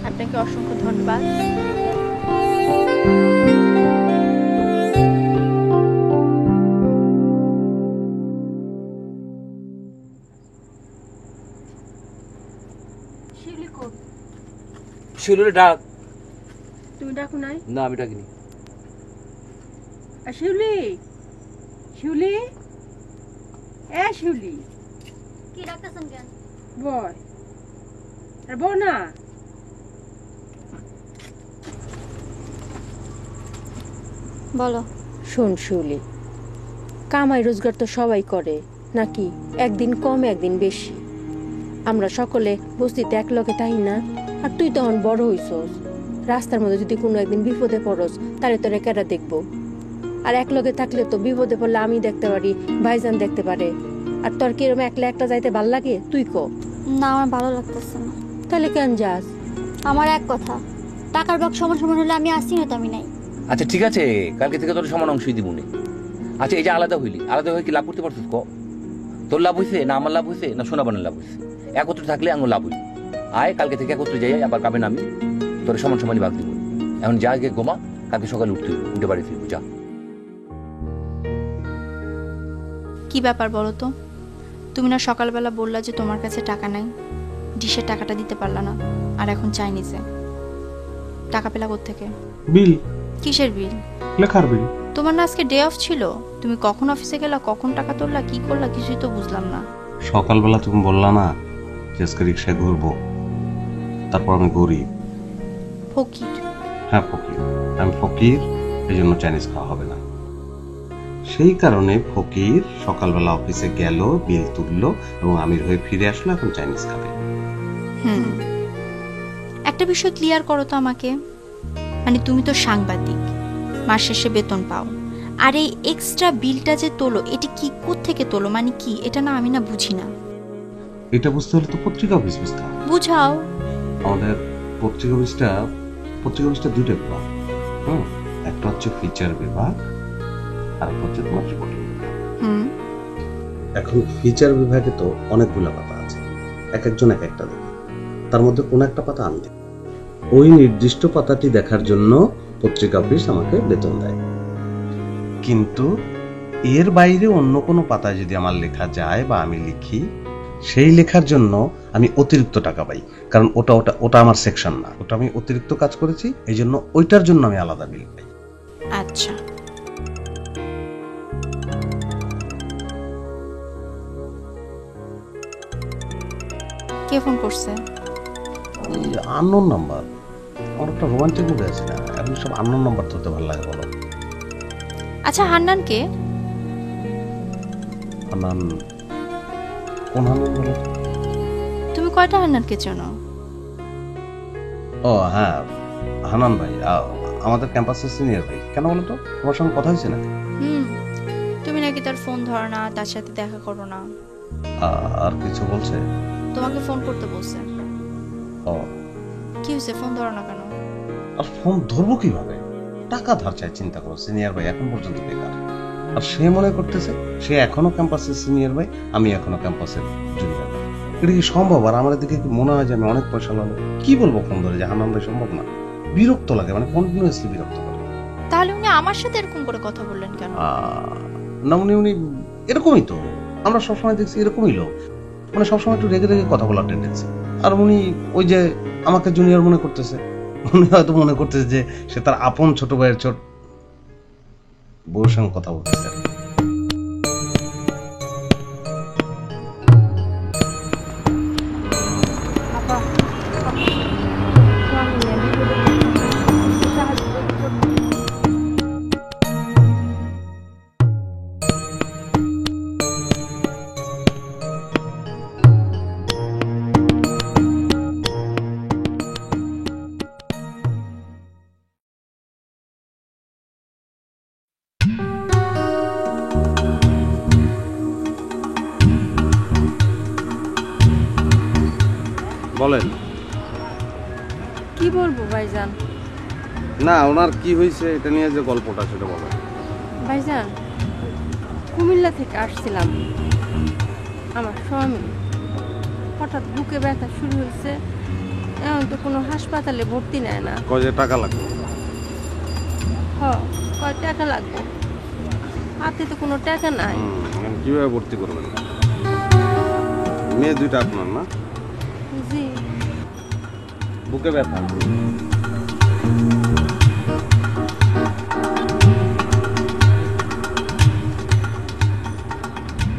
আপনাকে অসংখ্য ধন্যবাদ। শিউলিরে ডাক। তুমি ডাকো নাই? না আমি ডাকিনি। শিউলি, শিউলি, শিউলি, কি ডাকতেছেন কেন? বয় আর বল না। বলো। শোন শিউলি, কামাই রোজগার তো সবাই করে নাকি, একদিন কম একদিন বেশি। আমরা সকলে বস্তিতে এক লগে তাই না? আর তুই তখন বড় হইছস, রাস্তার মধ্যে যদি কোনো একদিন বিপদে পড়স তাহলে তোরে কেডা দেখবো? আর এক লগে থাকলে তো বিপদে পড়লে আমি দেখতে পারি, ভাইজান দেখতে পারে। আর তোর কিরম একলা একটা যাইতে ভাল লাগে? তুই কো। না, আমার ভালো লাগতেছে না। তাহলে কেন যাস? আমার এক কথা, টাকার বাক্স সমান সমান হলে আমি আসছি না তো আমি নাই। আচ্ছা ঠিক আছে, কালকে থেকে তোর সমান অংশই দিব নে। আচ্ছা এই যে আলাদা হইলি, আলাদা হয়ে কি লাভ করতে পারছিস? ক তোর লাভ হয়েছে না আমার লাভ হয়েছে না সোনাবানের লাভ হয়েছে? একত্রে থাকলে আঙুল লাভ হইল। আয় কালকে থেকে একত্রে যাই, আবার কাবে নামি, তোর সমান সমানই ভাগ দিব। এখন যা গিয়ে ঘুমা, কালকে সকালে উঠতে হইব, উঠে বাড়ি ফিরবো। যা। কি ব্যাপার বলো তো? তুমি না সকালবেলা বললা যে তোমার কাছে টাকা নাই, ডিশের টাকাটা দিতে পারলা না, আর এখন চাইনিজে টাকা পেলা কোত্থেকে? বিল। কিসের বিল? লেখার বিল। তোমার না আজকে ডে অফ ছিল? তুমি কখন অফিসে গেলা, কখন টাকা তুললা, কি করলা, কিছুই তো বুঝলাম না। সকালবেলা তুমি বললা না যে আজকে রিক্সায় ঘুরবো, তারপর আমি গরিব। ফকির? হ্যাঁ ফকির, আমি ফকির, এই জন্য চাইনিজ খাওয়া হবে না। সেই কারণে ফকির সকালবেলা অফিসে গেল, বিল তুললো এবং আমির হয়ে ফিরে আসলো, এখন চাইনিজ খাবে। একটা বিষয় ক্লিয়ার করো তো আমাকে, মানে তুমি তো সাংবাদিক, মাস শেষে বেতন পাও, আর এই এক্সট্রা বিলটা যে তোলো, এটা কি কোত্থেকে তোলো, মানে কি এটা? না আমি না বুঝি না। এটা বুঝতে হলে তো পত্রিকা অফিস বুঝতে হবে। বুঝাও। আমাদের পত্রিকা অফিসটা দুটো বিভাগ। একটা হচ্ছে ফিচার বিভাগ আর একটা হচ্ছে তোমার রিপোর্টিং বিভাগ। এখন ফিচার বিভাগে তো অনেকগুলো পাতা আছে, এক একজন এক একটা দেখে, তার মধ্যে কোন একটা পাতা আমি দেখি। ওই নির্দিষ্ট পাতাটি দেখার জন্য পত্রিকা অফিস আমাকে বেতন দেয়। কিন্তু এর বাইরে অন্য কোনো পাতায় যদি আমার লেখা যায় বা আমি লিখি, সেই লেখার জন্য আমি অতিরিক্ত টাকা পাই, কারণ ওটা আমার সেকশন না, ওটা আমি অতিরিক্ত কাজ করেছি, এই জন্য ওইটার জন্য আমি আলাদা বিল পাই। আচ্ছা, কে ফোন করছে? Unknown number. আমার একটা রোমান্টিক মুভি আছে না, এখন সব আননোন নাম্বার ধরতে ভালো লাগে বলো। আচ্ছা হান্নান কে? হান্নান? কোন হান্নান বলো? তুমি কয়টা হান্নানকে চেনো? ও হ্যাঁ, হান্নান ভাই আমাদের ক্যাম্পাসের সিনিয়র ভাই। কেন বলো তো, তোমার সঙ্গে কথা হয়েছে নাকি? তুমি নাকি তার ফোন ধরো না, তার সাথে দেখা করো না। আর কিছু বলছে? তোমাকে ফোন করতে বলছে। ও কি হয়েছে, ফোন ধরো না কেন? আর ফোন ধরবো কিভাবে? টাকা ধার চাই, চিন্তা করো। সিনিয়র ভাই এখন পর্যন্ত বেকার, আর সে মনে করতেছে সে এখনো ক্যাম্পাসের সিনিয়র ভাই, আমি এখনো ক্যাম্পাসের জুনিয়র ভাই। এটা কি সম্ভব? আর আমার দিকে কি মনে হয় যে আমি অনেক পয়সা লাভ? কি বলবো ফোন ধরে যে হান্নান ভাই? সম্ভব না, বিরক্ত লাগে, মানে কন্টিনিউয়াসলি বিরক্ত করে। তাহলে উনি আমার সাথে এরকম করে কথা বললেন কেন? না উনি এরকমই তো, আমরা সবসময় দেখছি এরকমই লোক, মানে সবসময় একটু রেগে রেগে কথা বলার টেন্ডেন্সি। আর উনি ওই যে আমাকে জুনিয়র মনে করতেছে, উনি হয়তো মনে করতেছে যে সে তার আপন ছোট ভাইয়ের ছোট বউর সঙ্গে কথা বলতেছে। বলেন। কি বলবো ভাইজান? না ওনার কি হয়েছে এটা নিয়ে যে গল্পটা সেটা বলেন। ভাইজান, কুমিল্লা থেকে আসছিলাম, আমার স্বামী হঠাৎ বুকে ব্যথা শুরু হয়েছে, এখন তো কোনো হাসপাতালে ভর্তি নেয় না। কয় টাকা লাগবে? কয় টাকা লাগবে? হাতে তো কোনো টাকা নাই। কিভাবে ভর্তি করবেন? মেয়ে দুইটা আপনার না? জি। বুকে ব্যথা।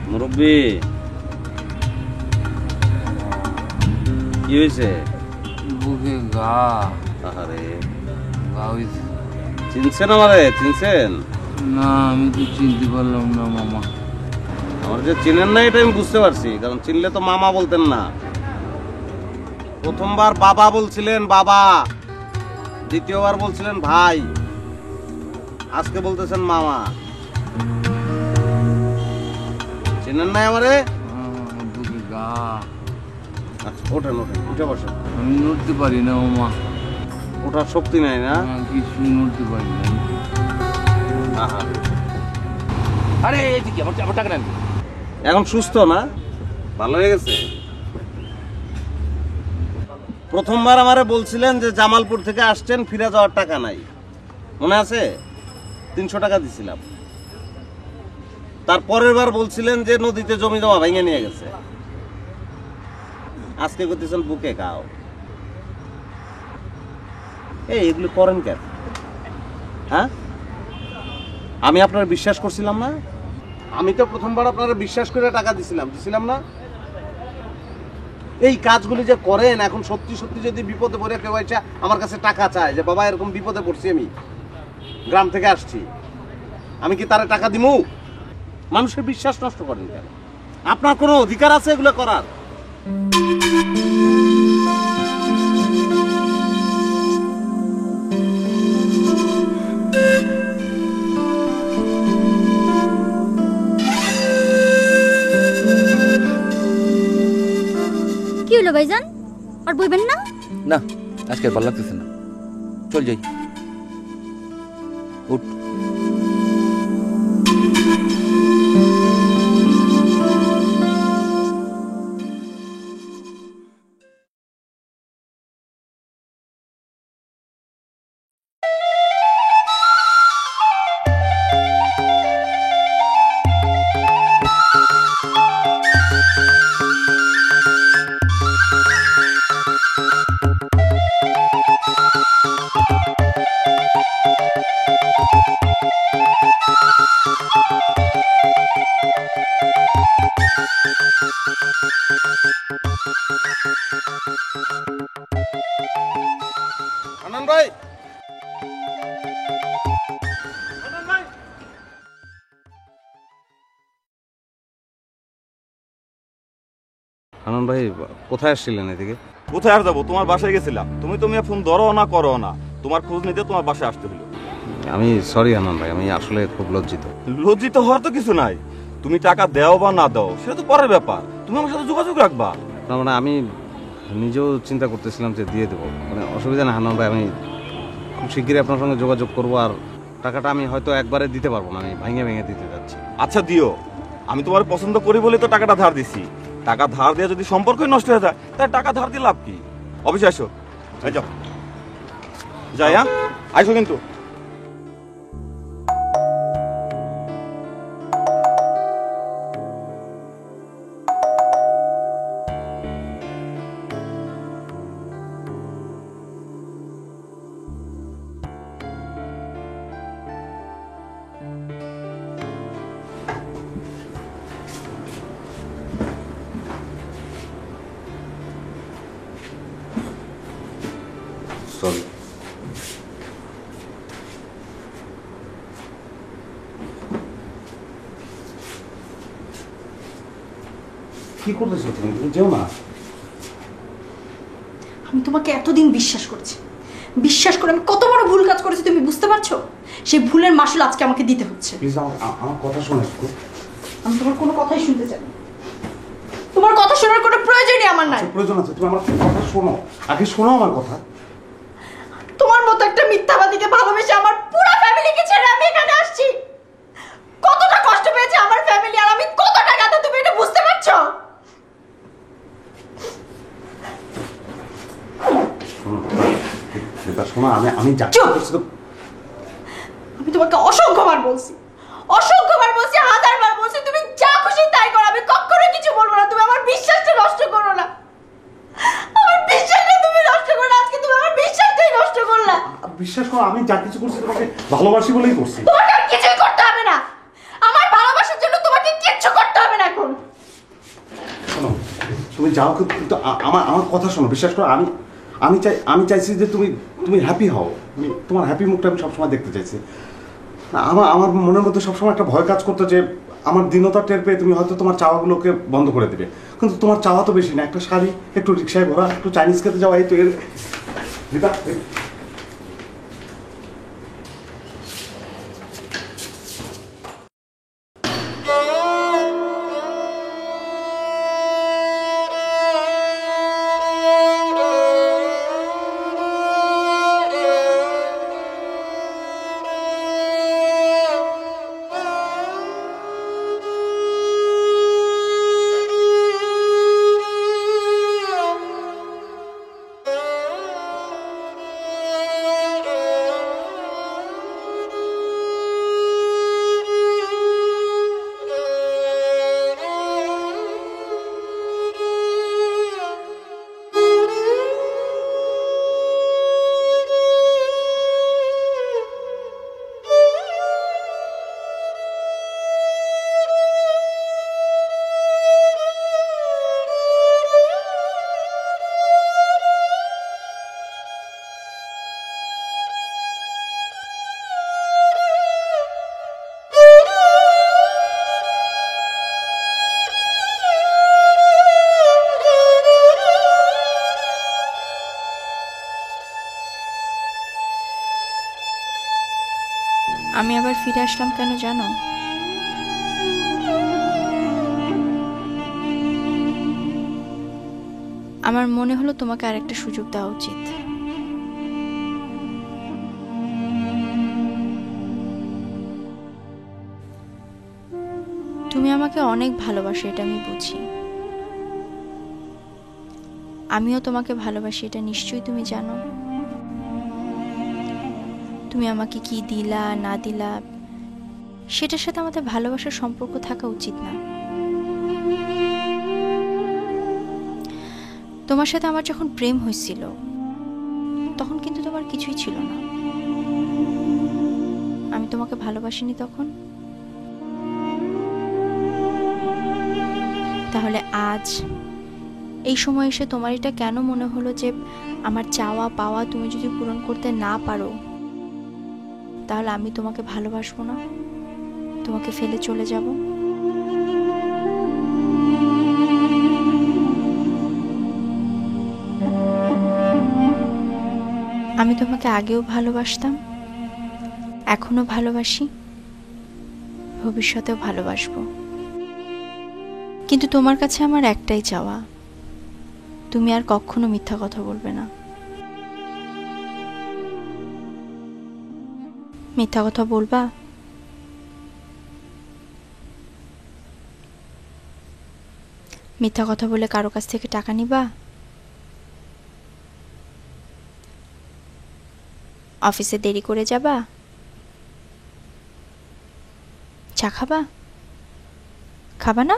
মুরব্বি কি হয়েছে? বুকে ঘা। আরে ঘা হয়েছে। চিনছেন আমারে? চিনছেন? না আমি তো চিনতে পারলাম না মামা। আমার যে চিনেন না এটা আমি বুঝতে পারছি, কারণ চিনলে তো মামা বলতেন না। প্রথমবার বাবা বলছিলেন বাবা, দ্বিতীয়বার বলছিলেন ভাই, আজকে বলতেছেন মামা। চিনেন না আমারে? বুকে ঘা। আচ্ছা ওঠেন ওঠেন, উঠে বসেন। আমি নড়তে পারি না মামা। ওঠার শক্তি নাই না? কিছু নড়তে পারি না। আরে এদিকে আমার টাকা নেন। এখন সুস্থ না? ভালো হয়ে গেছে? প্রথমবার আমারে বলছিলেন যে জামালপুর থেকে আসছেন, ফিরে যাওয়ার টাকা নাই, মনে আছে? 300 টাকা দিছিলাম। তার পরের বার বলছিলেন যে নদীতে জমি জমা ভেঙে নিয়ে গেছে। আজকে করতেছেন বুকে খাও। এগুলো করেন কেন? হ্যাঁ, আমি আপনার বিশ্বাস করছিলাম না? আমি তো প্রথমবার আপনারা বিশ্বাস করে টাকা দিছিলাম না? এই কাজগুলি যে করেন, এখন সত্যি সত্যি যদি বিপদে পড়ে কেউ এসে আমার কাছে টাকা চায় যে বাবা এরকম বিপদে পড়ছি, আমি গ্রাম থেকে আসছি, আমি কি তারে টাকা দিমু? মানুষের বিশ্বাস নষ্ট করেন কেন? আপনার কোনো অধিকার আছে এগুলো করার? কি হলো ভাইজান, আর বইবেন না? না আজকে ভালো লাগতেছে না, চল যাই। উঠ। আনন্দ ভাই, আনন্দ ভাই কোথায় আসছিলেন এদিকে? কোথায় আর যাবো, তোমার বাসায় গেছিলাম। তুমি ফোন ধরো না করো না, তোমার খোঁজ নিতে তোমার বাসায় আসতে হলো। আমি সরি আনন্দ ভাই, আমি আসলে খুব লজ্জিত। লজ্জিত হওয়ার তো কিছু নাই। তুমি টাকা দাও বা না দাও সেটা তো পরের ব্যাপার, তুমি আমার সাথে যোগাযোগ রাখবা। না মানে আমি নিজেও চিন্তা করতেছিলাম যে দিয়ে দেবো, মানে অসুবিধা না আনন্দ ভাই, আমি খুব শিগগিরই আপনার সঙ্গে যোগাযোগ করবো। আর টাকাটা আমি হয়তো একবারে দিতে পারবো না, আমি ভেঙে ভেঙে দিতে যাচ্ছি। আচ্ছা দিও, আমি তোমার পছন্দ করি বলে তো টাকাটা ধার দিছি। টাকা ধার দিয়ে যদি সম্পর্কই নষ্ট হয়ে যায় তাহলে টাকা ধার দিয়ে লাভ কি? অফিসে আসো, যাও যাই। হ্যাঁ আইসো কিন্তু। সরি। কি করতেছো তুমি? তুমি যেও না। আমি তোমাকে এতদিন বিশ্বাস করেছি, বিশ্বাস করে আমি কত বড় ভুল কাজ করেছি তুমি বুঝতে পারছো? সেই ভুলের মাসুল আজকে আমাকে দিতে হচ্ছে। প্লিজ আমার কথা শোনো। আমি তোমার কোনো কথাই শুনতে চাই না, তোমার কথা শোনার কোনো প্রয়োজনই আমার নাই। প্রয়োজন আছে, তুমি আমার কথা শোনো, আগে শোনো আমার কথা। তোমার মতো একটা মিথ্যাবাদীকে ভালোবেসে আমার পুরো ফ্যামিলিকে ছেড়ে আমি এখানে আসছি। কতটা কষ্ট পেয়েছে আমার ফ্যামিলি, আর আমি কতটা গাধা তুমি এটা বুঝতে পারছো? শোনো, আমি আমি তোমাকে অসংখ্যবার বলছি, হাজারবার বলছি, তুমি যা খুশি তাই করো, আমি কখনো কিছু বলবো না। তুমি আমার বিশ্বাসটা নষ্ট করো না, আমার বিশ্বাসটা তুমি নষ্ট করো না। আজকে বিশ্বাস করো, আমি যা কিছু করছি তোমাকে ভালোবাসি বলেই করছি। তোমাকে আর কিছুই করতে হবে না, আমার ভালোবাসার জন্য তোমাকে কিচ্ছু করতে হবে না এখন। শোনো, তুমি যাও, কিন্তু আমার কথা শোনো, বিশ্বাস করো, আমি চাইছি যে তুমি হ্যাপি হও। তোমার হ্যাপি মুখটা আমি সবসময় দেখতে চাইছি। আমার মনের মধ্যে সবসময় একটা ভয় কাজ করতো যে আমার দীনতা টের পেয়ে তুমি হয়তো তোমার চাওয়াগুলোকে বন্ধ করে দেবে। কিন্তু তোমার চাওয়া তো বেশি না, একটা শাড়ি, একটু রিক্সায় ঘোরা, একটু চাইনিজ খেতে যাওয়া, এই তো এর। আমি আবার ফিরে আসলাম কেন জানো? আমার মনে হলো তোমাকে আরেকটা সুযোগ দেওয়া উচিত। তুমি আমাকে অনেক ভালোবাসো, এটা আমি বুঝি। আমিও তোমাকে ভালোবাসি, এটা নিশ্চয়ই তুমি জানো। তুমি আমাকে কি দিলা না দিলা সেটার সাথে আমাদের ভালোবাসার সম্পর্ক থাকা উচিত না। তোমার সাথে আমার যখন প্রেম হয়েছিল তখন কিন্তু তোমার কিছুই ছিল না। আমি তোমাকে ভালোবাসিনি তখন। তাহলে আজ এই সময় এসে তোমার এটা কেন মনে হলো যে আমার চাওয়া পাওয়া তুমি যদি পূরণ করতে না পারো তাহলে আমি তোমাকে ভালোবাসবো না, তোমাকে ফেলে চলে যাব? আমি তোমাকে আগেও ভালোবাসতাম, এখনো ভালোবাসি, ভবিষ্যতেও ভালোবাসবো। কিন্তু তোমার কাছে আমার একটাই চাওয়া, তুমি আর কখনো মিথ্যা কথা বলবে না। মিথ্যা কথা বলবা? মিথ্যা কথা বলে কারো কাছ থেকে টাকা নিবা? অফিসে দেরি করে যাবা? চা খাবা? খাবা না?